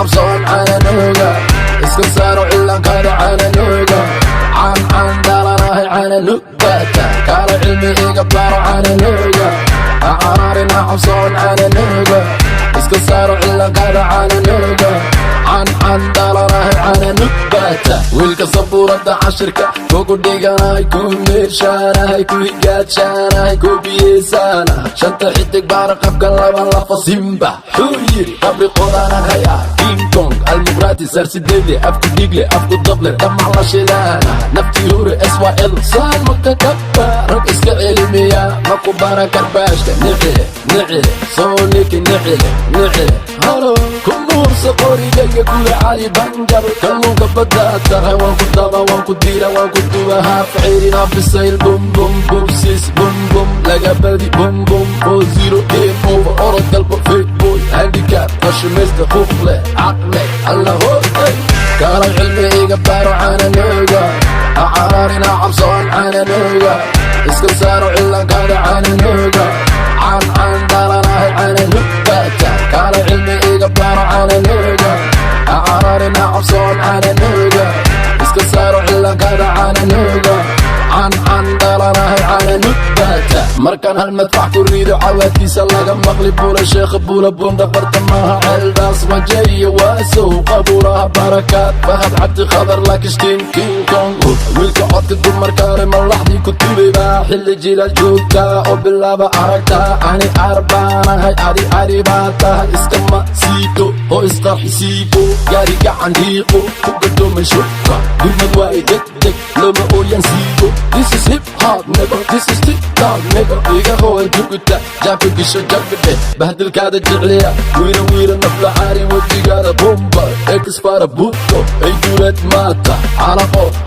cabsoon cananuga iska saaro cilankada cananuga can dhalanahay cananugata kaala cilmi iga baaro cananuga cararina cabsoon cananuga iska saaro cilankada cananuga can dhalanahay cananugata wiilka sabuurada cashirka kugu dhiganahay ku meershaanahay ku higaadshanahay ku biyeysanahay shanta xidig baara qabka laba lafa simba xuu yiri qabri qodananahay king kong almuqraati sarsideede afku dhigle afku dable damac la shilaana naftii hore SYL saalmaka kabba rag iska celimiya maku bara karbaashka nici soo niki nici halo kumuursa qorigayga kula cali banjar kalluunka badda tahay waan ku daba waan ku dira waan ku duba haaf ciirina bisayl bum bum bum sis bum bum laga badi bum bum 40 game over orod galbo fake boy handicap qashimeysta khufle caqle alla hoy kaala cilmi iga baaro cananuga cararina cabsoon cananuga iska saaro cilankada cananuga can dhalanahay cananugata kaala cilmi iga baaro cananuga cararina cabsoon cananuga iska saaro cilankada cananuga can dhalanahay cananugata markaan hal madfax ku riido cawaadkiisa laga maqli bula sheekha bula bunda bartamaha ceeldaas majeeyo waasow qabuuraha barakaad fahad cabdi khadar lakishtiin king kong wiilka codka dumarkaare malaxdii ku tulibaa xilli jilaal joogtaa oo bilaaba aragtaa ani arbaanahay adi ari baa tahay iskama siito oo isqarxisiibo gaari gacan dhiiqo ku gadoomay shubka gurmad waa i degdeg loma ooyan siibo this is hip hop nigga this is TikTok nigga iga hooy juguta jaabka gisho jabidhe bahdilkaada jecliya wiira nafla caari wejigaada bomba expara buto ay duleed maata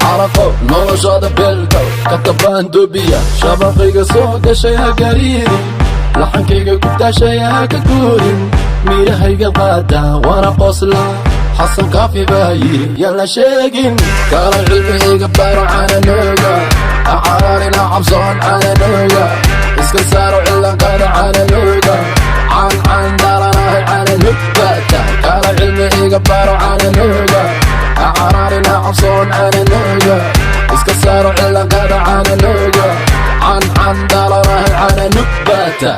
caraqo noloshooda beeldow katabaan dobiya shabaqayga soo gashay ha gariirin laxankayga gubtaashay ha ka guurin miirahayga qaada waana qoslaa xasan kaafi baa yiri yaan la sheegin kaala cilmi iga baaro cananuga cararina cabsoon cananuga iska saaro cilankada cananuga can dhalanahay cananugata kaala cilmi iga baaro cananuga cararina cabsoon cananuga iska saaro cilankada cananuga can dhalanahay cananugata